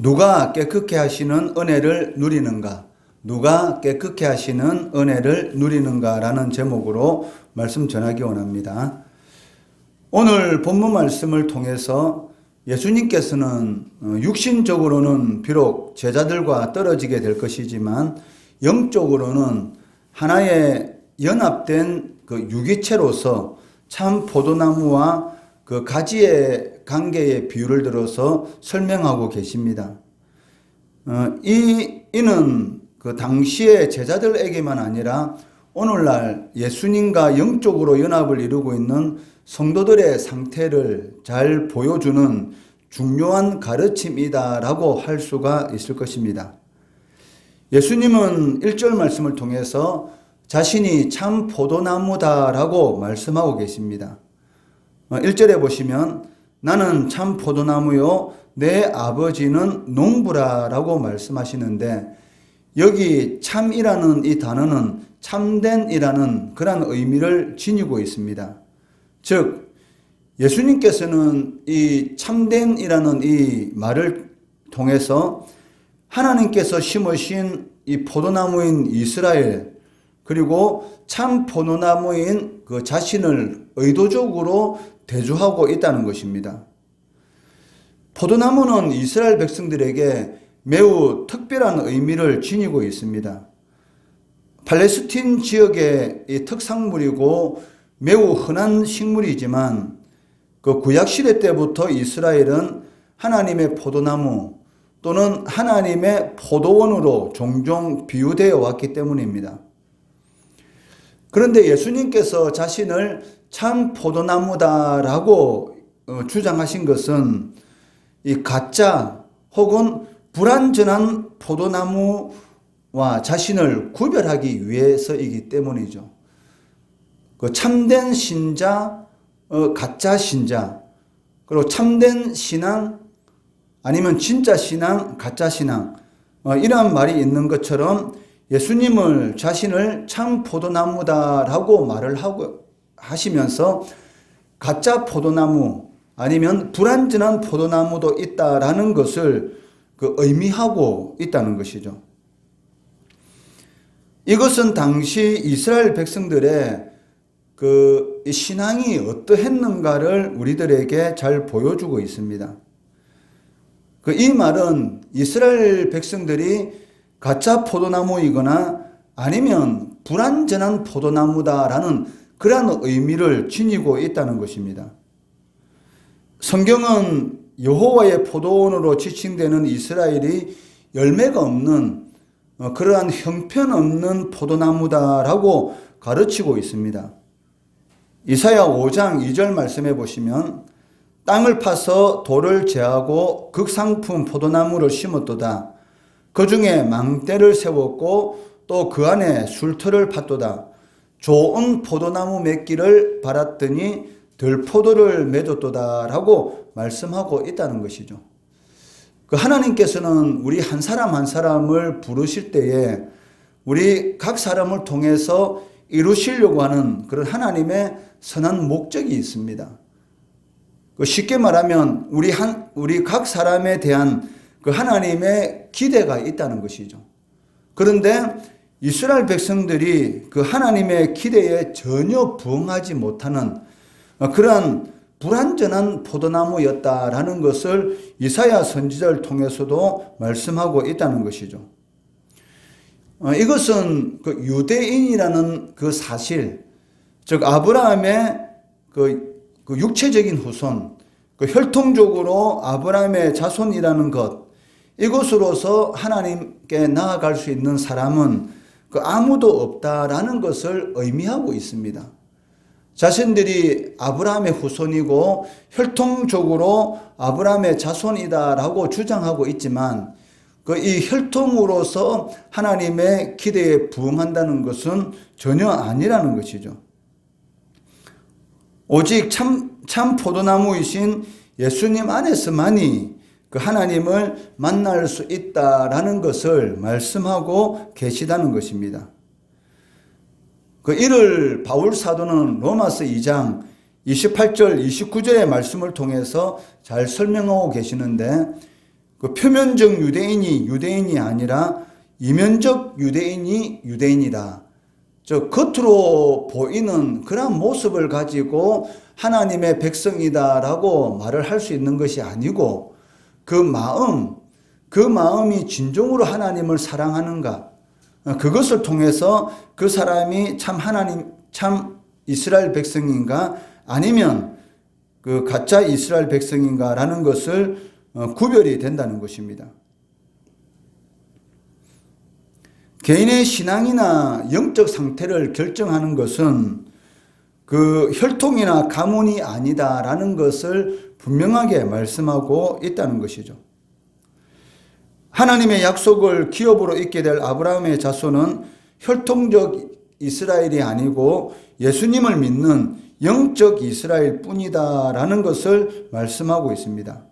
누가 깨끗게 하시는 은혜를 누리는가? 누가 깨끗게 하시는 은혜를 누리는가? 라는 제목으로 말씀 전하기 원합니다. 오늘 본문 말씀을 통해서 예수님께서는 육신적으로는 비록 제자들과 떨어지게 될 것이지만 영적으로는 하나의 연합된 그 유기체로서 참 포도나무와 그 가지의 관계의 비유를 들어서 설명하고 계십니다. 이는 그 당시의 제자들에게만 아니라 오늘날 예수님과 영적으로 연합을 이루고 있는 성도들의 상태를 잘 보여주는 중요한 가르침이다라고 할 수가 있을 것입니다. 예수님은 1절 말씀을 통해서 자신이 참 포도나무다라고 말씀하고 계십니다. 1절에 보시면 나는 참 포도나무요 내 아버지는 농부라라고 말씀하시는데 여기 참이라는 이 단어는 참된이라는 그런 의미를 지니고 있습니다. 즉 예수님께서는 이 참된이라는 이 말을 통해서 하나님께서 심으신 이 포도나무인 이스라엘 그리고 참 포도나무인 그 자신을 의도적으로 대조하고 있다는 것입니다. 포도나무는 이스라엘 백성들에게 매우 특별한 의미를 지니고 있습니다. 팔레스틴 지역의 이 특산물이고 매우 흔한 식물이지만 그 구약시대 때부터 이스라엘은 하나님의 포도나무 또는 하나님의 포도원으로 종종 비유되어 왔기 때문입니다. 그런데 예수님께서 자신을 참 포도나무다라고 주장하신 것은 이 가짜 혹은 불완전한 포도나무와 자신을 구별하기 위해서이기 때문이죠. 그 참된 신자, 가짜 신자, 그리고 참된 신앙, 아니면 진짜 신앙, 가짜 신앙, 이러한 말이 있는 것처럼 예수님을 자신을 참 포도나무다라고 말을 하시면서 가짜 포도나무 아니면 불완전한 포도나무도 있다라는 것을 의미하고 있다는 것이죠. 이것은 당시 이스라엘 백성들의 그 신앙이 어떠했는가를 우리들에게 잘 보여주고 있습니다. 이 말은 이스라엘 백성들이 가짜 포도나무이거나 아니면 불완전한 포도나무다라는 그러한 의미를 지니고 있다는 것입니다. 성경은 여호와의 포도원으로 지칭되는 이스라엘이 열매가 없는 그러한 형편없는 포도나무다라고 가르치고 있습니다. 이사야 5장 2절 말씀해 보시면 땅을 파서 돌을 제하고 극상품 포도나무를 심었도다. 그 중에 망대를 세웠고 또 그 안에 술터를 팠도다. 좋은 포도나무 맺기를 바랐더니 들포도를 맺었도다라고 말씀하고 있다는 것이죠. 하나님께서는 우리 한 사람 한 사람을 부르실 때에 우리 각 사람을 통해서 이루시려고 하는 그런 하나님의 선한 목적이 있습니다. 쉽게 말하면 우리 각 사람에 대한 그 하나님의 기대가 있다는 것이죠. 그런데 이스라엘 백성들이 그 하나님의 기대에 전혀 부응하지 못하는 그러한 불완전한 포도나무였다라는 것을 이사야 선지자를 통해서도 말씀하고 있다는 것이죠. 이것은 그 유대인이라는 그 사실, 즉 아브라함의 그 육체적인 후손, 그 혈통적으로 아브라함의 자손이라는 것, 이것으로서 하나님께 나아갈 수 있는 사람은 아무도 없다라는 것을 의미하고 있습니다. 자신들이 아브라함의 후손이고 혈통적으로 아브라함의 자손이다라고 주장하고 있지만 이 혈통으로서 하나님의 기대에 부응한다는 것은 전혀 아니라는 것이죠. 오직 참 포도나무이신 예수님 안에서만이 그 하나님을 만날 수 있다라는 것을 말씀하고 계시다는 것입니다. 이를 바울 사도는 로마서 2장 28절 29절의 말씀을 통해서 잘 설명하고 계시는데 그 표면적 유대인이 유대인이 아니라 이면적 유대인이 유대인이다. 저 겉으로 보이는 그런 모습을 가지고 하나님의 백성이다라고 말을 할 수 있는 것이 아니고 그 마음이 진정으로 하나님을 사랑하는가, 그것을 통해서 그 사람이 참 이스라엘 백성인가 아니면 그 가짜 이스라엘 백성인가라는 것을 구별이 된다는 것입니다. 개인의 신앙이나 영적 상태를 결정하는 것은 그 혈통이나 가문이 아니다라는 것을 분명하게 말씀하고 있다는 것이죠. 하나님의 약속을 기업으로 잊게 될 아브라함의 자손은 혈통적 이스라엘이 아니고 예수님을 믿는 영적 이스라엘 뿐이다라는 것을 말씀하고 있습니다.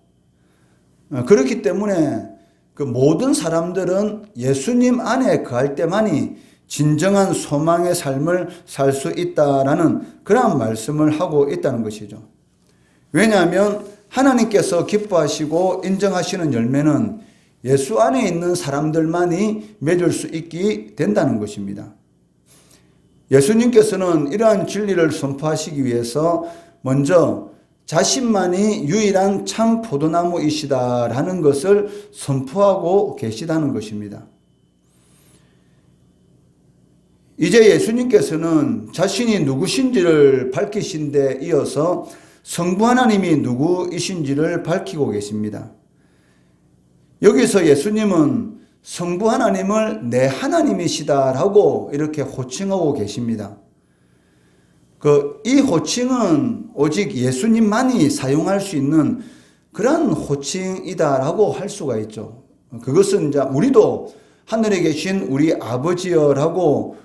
그렇기 때문에 그 모든 사람들은 예수님 안에 거할 때만이 진정한 소망의 삶을 살 수 있다라는 그런 말씀을 하고 있다는 것이죠. 왜냐하면 하나님께서 기뻐하시고 인정하시는 열매는 예수 안에 있는 사람들만이 맺을 수 있게 된다는 것입니다. 예수님께서는 이러한 진리를 선포하시기 위해서 먼저 자신만이 유일한 참 포도나무이시다라는 것을 선포하고 계시다는 것입니다. 이제 예수님께서는 자신이 누구신지를 밝히신 데 이어서 성부 하나님이 누구이신지를 밝히고 계십니다. 여기서 예수님은 성부 하나님을 내 하나님이시다라고 이렇게 호칭하고 계십니다. 이 호칭은 오직 예수님만이 사용할 수 있는 그런 호칭이다라고 할 수가 있죠. 그것은 이제 우리도 하늘에 계신 우리 아버지여라고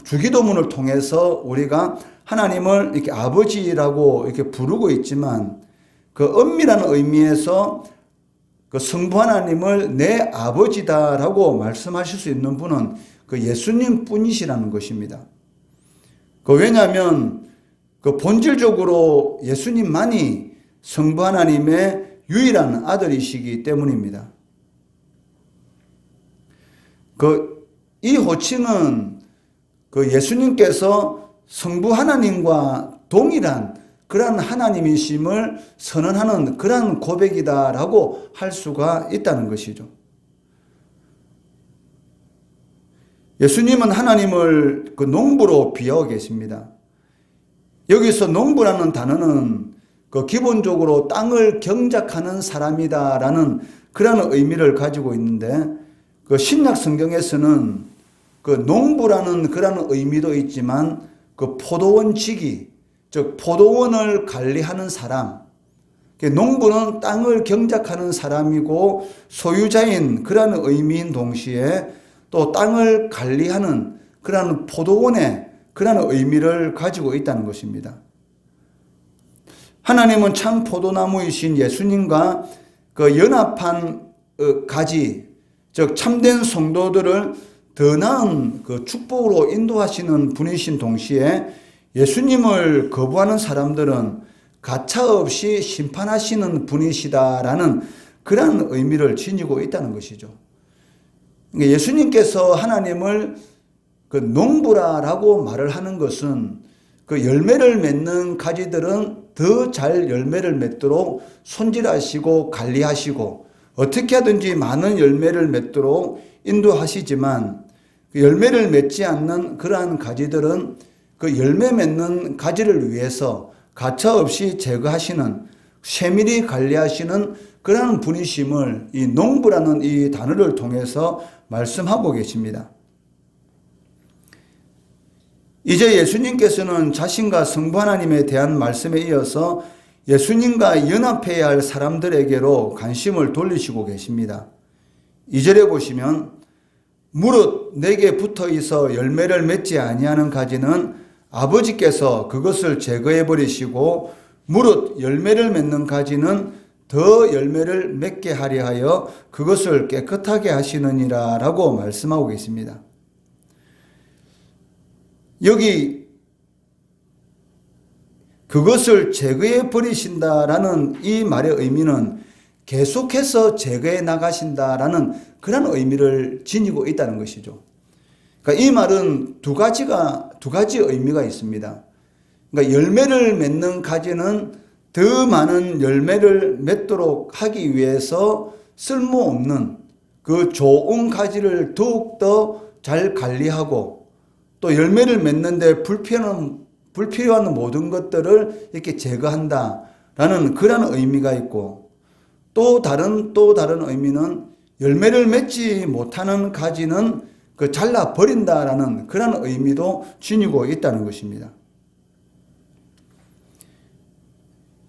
주기도문을 통해서 우리가 하나님을 이렇게 아버지라고 이렇게 부르고 있지만 그 엄밀한 의미에서 그 성부 하나님을 내 아버지다라고 말씀하실 수 있는 분은 그 예수님 뿐이시라는 것입니다. 왜냐하면 그 본질적으로 예수님만이 성부 하나님의 유일한 아들이시기 때문입니다. 이 호칭은 그 예수님께서 성부 하나님과 동일한 그러한 하나님이심을 선언하는 그러한 고백이다라고 할 수가 있다는 것이죠. 예수님은 하나님을 그 농부로 비하하고 계십니다. 여기서 농부라는 단어는 그 기본적으로 땅을 경작하는 사람이다라는 그런 의미를 가지고 있는데 그 신약 성경에서는 그 농부라는 그런 의미도 있지만 그 포도원 지기, 즉 포도원을 관리하는 사람, 농부는 땅을 경작하는 사람이고 소유자인 그런 의미인 동시에 또 땅을 관리하는 그런 포도원의 그런 의미를 가지고 있다는 것입니다. 하나님은 참 포도나무이신 예수님과 그 연합한 가지, 즉 참된 성도들을 더 나은 그 축복으로 인도하시는 분이신 동시에 예수님을 거부하는 사람들은 가차없이 심판하시는 분이시다라는 그런 의미를 지니고 있다는 것이죠. 예수님께서 하나님을 그 농부라라고 말을 하는 것은 그 열매를 맺는 가지들은 더 잘 열매를 맺도록 손질하시고 관리하시고 어떻게 하든지 많은 열매를 맺도록 인도하시지만 그 열매를 맺지 않는 그러한 가지들은 그 열매 맺는 가지를 위해서 가차없이 제거하시는 세밀히 관리하시는 그러한 분이심을 이 농부라는 이 단어를 통해서 말씀하고 계십니다. 이제 예수님께서는 자신과 성부 하나님에 대한 말씀에 이어서 예수님과 연합해야 할 사람들에게로 관심을 돌리시고 계십니다. 2절에 보시면 무릇 내게 붙어 있어 열매를 맺지 아니하는 가지는 아버지께서 그것을 제거해 버리시고 무릇 열매를 맺는 가지는 더 열매를 맺게 하려 하여 그것을 깨끗하게 하시느니라 라고 말씀하고 계십니다. 여기 그것을 제거해 버리신다라는 이 말의 의미는 계속해서 제거해 나가신다라는 그런 의미를 지니고 있다는 것이죠. 그러니까 이 말은 두 가지 의미가 있습니다. 그러니까 열매를 맺는 가지는 더 많은 열매를 맺도록 하기 위해서 쓸모없는 그 좋은 가지를 더욱더 잘 관리하고 또 열매를 맺는데 불필요한 모든 것들을 이렇게 제거한다라는 그런 의미가 있고 또 다른 의미는 열매를 맺지 못하는 가지는 잘라 버린다라는 그런 의미도 지니고 있다는 것입니다.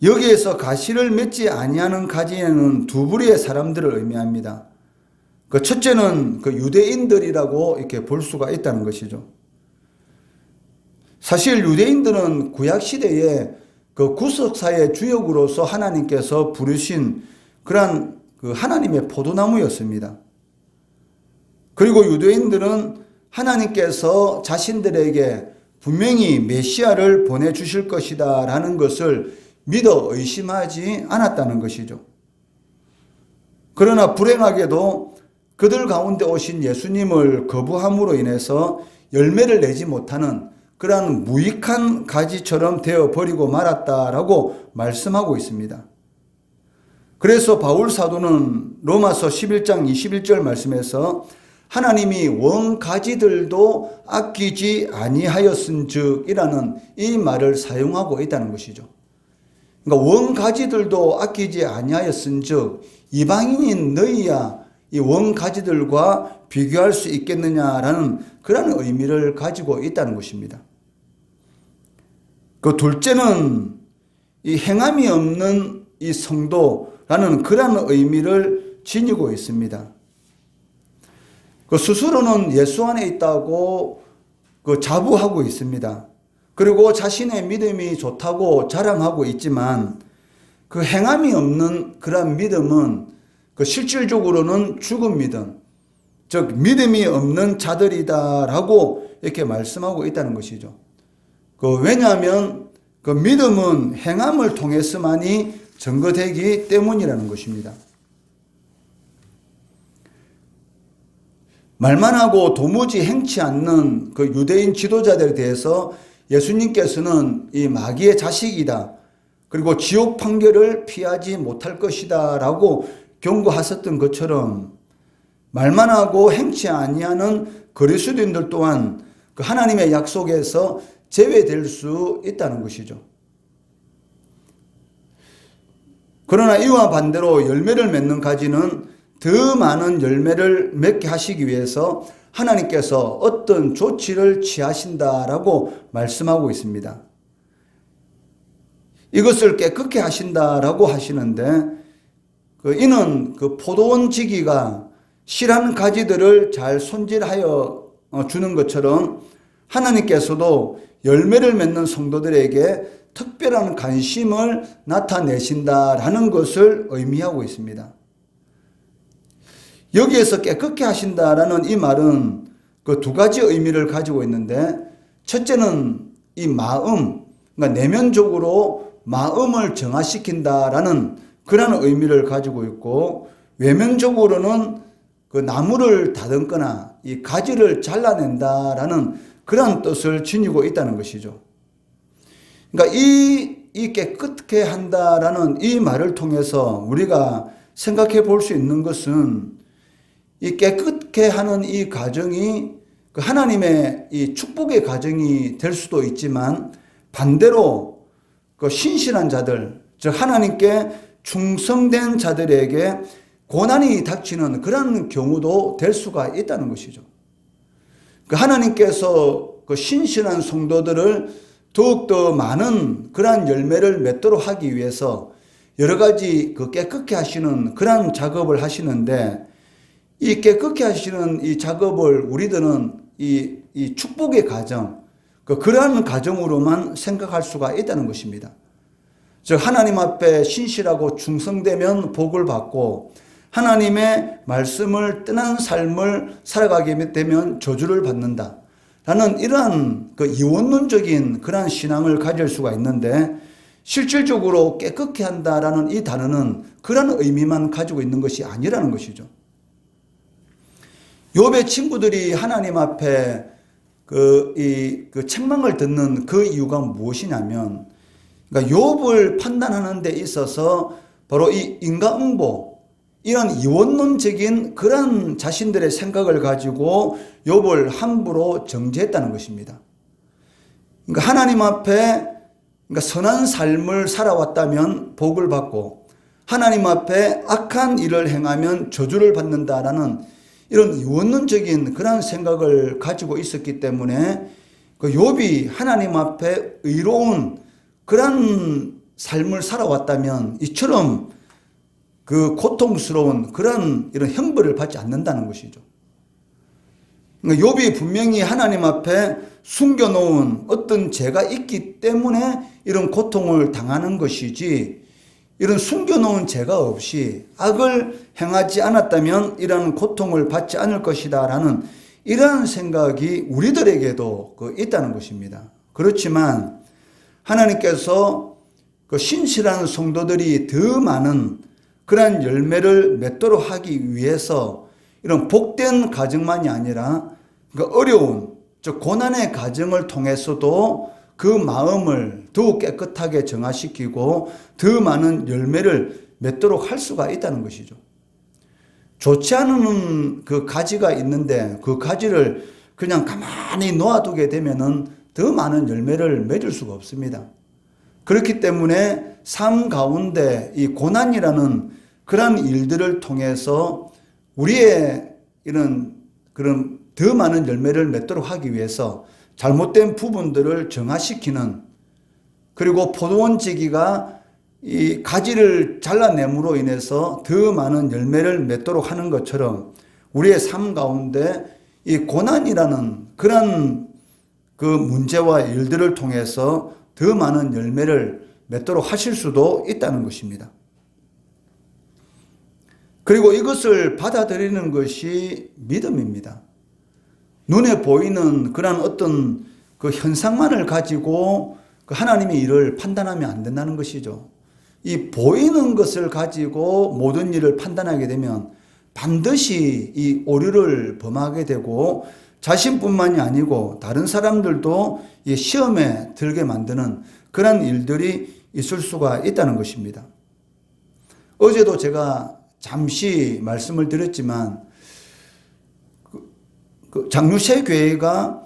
여기에서 가시를 맺지 아니하는 가지에는 두 부류의 사람들을 의미합니다. 첫째는 유대인들이라고 이렇게 볼 수가 있다는 것이죠. 사실 유대인들은 구약 시대에 구속사의 주역으로서 하나님께서 부르신 그러한 하나님의 포도나무였습니다. 그리고 유대인들은 하나님께서 자신들에게 분명히 메시아를 보내주실 것이다 라는 것을 믿어 의심하지 않았다는 것이죠. 그러나 불행하게도 그들 가운데 오신 예수님을 거부함으로 인해서 열매를 내지 못하는 그러한 무익한 가지처럼 되어버리고 말았다라고 말씀하고 있습니다. 그래서 바울 사도는 로마서 11장 21절 말씀에서 하나님이 원가지들도 아끼지 아니하였은즉 이라는 이 말을 사용하고 있다는 것이죠. 그러니까 원가지들도 아끼지 아니하였은즉 이방인인 너희야 이 원가지들과 비교할 수 있겠느냐라는 그런 의미를 가지고 있다는 것입니다. 둘째는 이 행함이 없는 이 성도라는 그런 의미를 지니고 있습니다. 스스로는 예수 안에 있다고 자부하고 있습니다. 그리고 자신의 믿음이 좋다고 자랑하고 있지만 행함이 없는 그런 믿음은 실질적으로는 죽은 믿음, 즉 믿음이 없는 자들이다라고 이렇게 말씀하고 있다는 것이죠. 왜냐하면 믿음은 행함을 통해서만이 증거되기 때문이라는 것입니다. 말만 하고 도무지 행치 않는 유대인 지도자들에 대해서 예수님께서는 이 마귀의 자식이다. 그리고 지옥 판결을 피하지 못할 것이다 라고 경고하셨던 것처럼 말만 하고 행치 아니하는 그리스도인들 또한 하나님의 약속에서 제외될 수 있다는 것이죠. 그러나 이와 반대로 열매를 맺는 가지는 더 많은 열매를 맺게 하시기 위해서 하나님께서 어떤 조치를 취하신다라고 말씀하고 있습니다. 이것을 깨끗게 하신다라고 하시는데 이는 포도원 지기가 실한 가지들을 잘 손질하여 주는 것처럼 하나님께서도 열매를 맺는 성도들에게 특별한 관심을 나타내신다라는 것을 의미하고 있습니다. 여기에서 깨끗게 하신다라는 이 말은 두 가지 의미를 가지고 있는데 첫째는 이 마음, 그러니까 내면적으로 마음을 정화시킨다라는 그런 의미를 가지고 있고 외면적으로는 나무를 다듬거나 이 가지를 잘라낸다라는 그런 뜻을 지니고 있다는 것이죠. 그러니까 이 깨끗게 한다라는 이 말을 통해서 우리가 생각해 볼 수 있는 것은 이 깨끗게 하는 이 과정이 하나님의 이 축복의 과정이 될 수도 있지만 반대로 신실한 자들, 즉 하나님께 충성된 자들에게 고난이 닥치는 그런 경우도 될 수가 있다는 것이죠. 하나님께서 신실한 성도들을 더욱더 많은 그러한 열매를 맺도록 하기 위해서 여러 가지 깨끗게 하시는 그런 작업을 하시는데 이 깨끗게 하시는 이 작업을 우리들은 이 축복의 과정, 그러한 과정으로만 생각할 수가 있다는 것입니다. 즉 하나님 앞에 신실하고 충성되면 복을 받고 하나님의 말씀을 떠난 삶을 살아가게 되면 저주를 받는다 라는 이러한 이원론적인 그러한 신앙을 가질 수가 있는데 실질적으로 깨끗게 한다라는 이 단어는 그런 의미만 가지고 있는 것이 아니라는 것이죠. 욥의 친구들이 하나님 앞에 그 책망을 듣는 그 이유가 무엇이냐면, 그러니까 욥을 판단하는 데 있어서 바로 이 인과응보, 이런 이원론적인 그런 자신들의 생각을 가지고 욥을 함부로 정죄했다는 것입니다. 그러니까 하나님 앞에 선한 삶을 살아왔다면 복을 받고, 하나님 앞에 악한 일을 행하면 저주를 받는다라는 이런 이원론적인 그런 생각을 가지고 있었기 때문에 그 욥이 하나님 앞에 의로운 그런 삶을 살아왔다면 이처럼 그 고통스러운 그런 이런 형벌을 받지 않는다는 것이죠. 그러니까 욥이 분명히 하나님 앞에 숨겨놓은 어떤 죄가 있기 때문에 이런 고통을 당하는 것이지, 이런 숨겨놓은 죄가 없이 악을 행하지 않았다면 이런 고통을 받지 않을 것이다 라는 이러한 생각이 우리들에게도 있다는 것입니다. 그렇지만 하나님께서 그 신실한 성도들이 더 많은 그러한 열매를 맺도록 하기 위해서 이런 복된 가정만이 아니라 그러니까 어려운 즉 고난의 가정을 통해서도 그 마음을 더욱 깨끗하게 정화시키고 더 많은 열매를 맺도록 할 수가 있다는 것이죠. 좋지 않은 그 가지가 있는데 그 가지를 그냥 가만히 놓아두게 되면은 더 많은 열매를 맺을 수가 없습니다. 그렇기 때문에 삶 가운데 이 고난이라는 그런 일들을 통해서 우리의 이런 그런 더 많은 열매를 맺도록 하기 위해서 잘못된 부분들을 정화시키는, 그리고 포도원지기가 이 가지를 잘라냄으로 인해서 더 많은 열매를 맺도록 하는 것처럼 우리의 삶 가운데 이 고난이라는 그런 그 문제와 일들을 통해서 더 많은 열매를 맺도록 하실 수도 있다는 것입니다. 그리고 이것을 받아들이는 것이 믿음입니다. 눈에 보이는 그런 어떤 그 현상만을 가지고 그 하나님의 일을 판단하면 안 된다는 것이죠. 이 보이는 것을 가지고 모든 일을 판단하게 되면 반드시 이 오류를 범하게 되고 자신뿐만이 아니고 다른 사람들도 이 시험에 들게 만드는 그런 일들이 있을 수가 있다는 것입니다. 어제도 제가 잠시 말씀을 드렸지만 장류새 교회가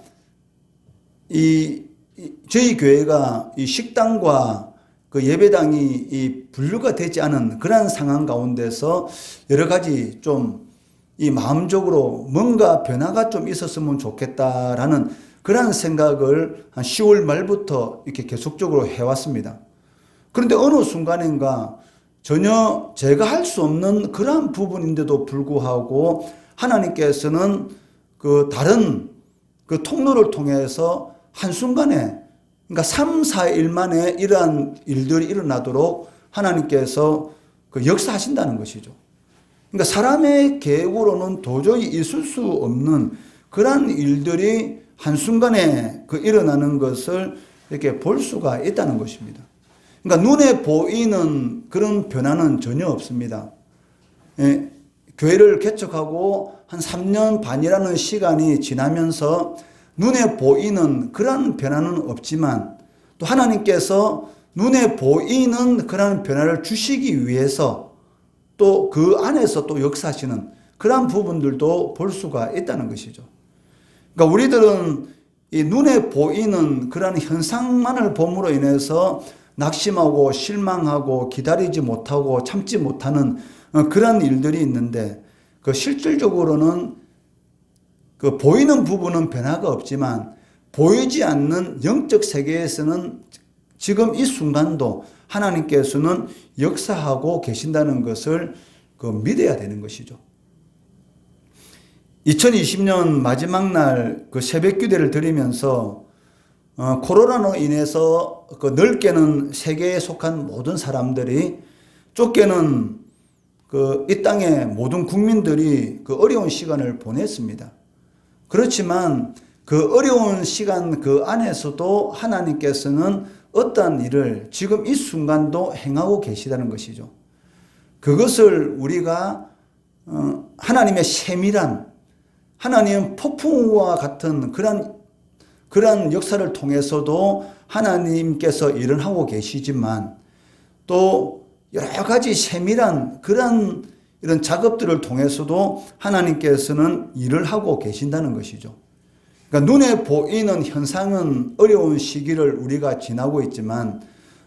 저희 교회가 이 식당과 그 예배당이 이 분류가 되지 않은 그런 상황 가운데서 여러 가지 좀 이 마음적으로 뭔가 변화가 좀 있었으면 좋겠다라는 그런 생각을 한 10월 말부터 이렇게 계속적으로 해왔습니다. 그런데 어느 순간인가 전혀 제가 할 수 없는 그러한 부분인데도 불구하고 하나님께서는 그 다른 그 통로를 통해서 한순간에, 그러니까 3, 4일 만에 이러한 일들이 일어나도록 하나님께서 그 역사하신다는 것이죠. 그러니까 사람의 계획으로는 도저히 있을 수 없는 그러한 일들이 한순간에 그 일어나는 것을 이렇게 볼 수가 있다는 것입니다. 그러니까 눈에 보이는 그런 변화는 전혀 없습니다. 예, 교회를 개척하고 한 3년 반이라는 시간이 지나면서 눈에 보이는 그런 변화는 없지만 또 하나님께서 눈에 보이는 그런 변화를 주시기 위해서 또 그 안에서 또 역사하시는 그런 부분들도 볼 수가 있다는 것이죠. 그러니까 우리들은 이 눈에 보이는 그런 현상만을 봄으로 인해서 낙심하고 실망하고 기다리지 못하고 참지 못하는 그런 일들이 있는데, 그 실질적으로는 그 보이는 부분은 변화가 없지만 보이지 않는 영적 세계에서는 지금 이 순간도 하나님께서는 역사하고 계신다는 것을 그 믿어야 되는 것이죠. 2020년 마지막 날 그 새벽 기도를 드리면서 코로나로 인해서 그 넓게는 세계에 속한 모든 사람들이, 좁게는 그 이 땅의 모든 국민들이 그 어려운 시간을 보냈습니다. 그렇지만 그 어려운 시간 그 안에서도 하나님께서는 어떠한 일을 지금 이 순간도 행하고 계시다는 것이죠. 그것을 우리가 하나님의 세밀한, 하나님은 폭풍우와 같은 그런 역사를 통해서도 하나님께서 일을 하고 계시지만 또 여러 가지 세밀한 이런 작업들을 통해서도 하나님께서는 일을 하고 계신다는 것이죠. 그러니까 눈에 보이는 현상은 어려운 시기를 우리가 지나고 있지만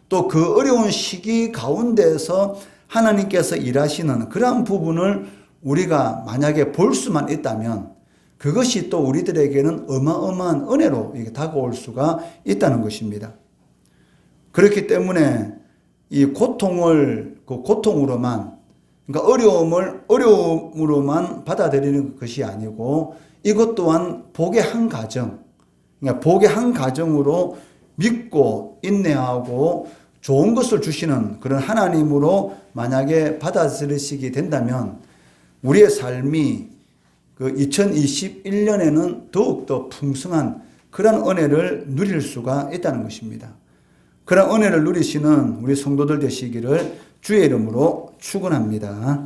또 그 어려운 시기 가운데서 하나님께서 일하시는 그러한 부분을 우리가 만약에 볼 수만 있다면 그것이 또 우리들에게는 어마어마한 은혜로 다가올 수가 있다는 것입니다. 그렇기 때문에 이 고통을 고통으로만, 그러니까 어려움으로만 받아들이는 것이 아니고 이것 또한 복의 한 가정, 그러니까 복의 한 가정으로 믿고 인내하고 좋은 것을 주시는 그런 하나님으로 만약에 받아들이시게 된다면 우리의 삶이 2021년에는 더욱더 풍성한 그런 은혜를 누릴 수가 있다는 것입니다. 그런 은혜를 누리시는 우리 성도들 되시기를 주의 이름으로 축원합니다.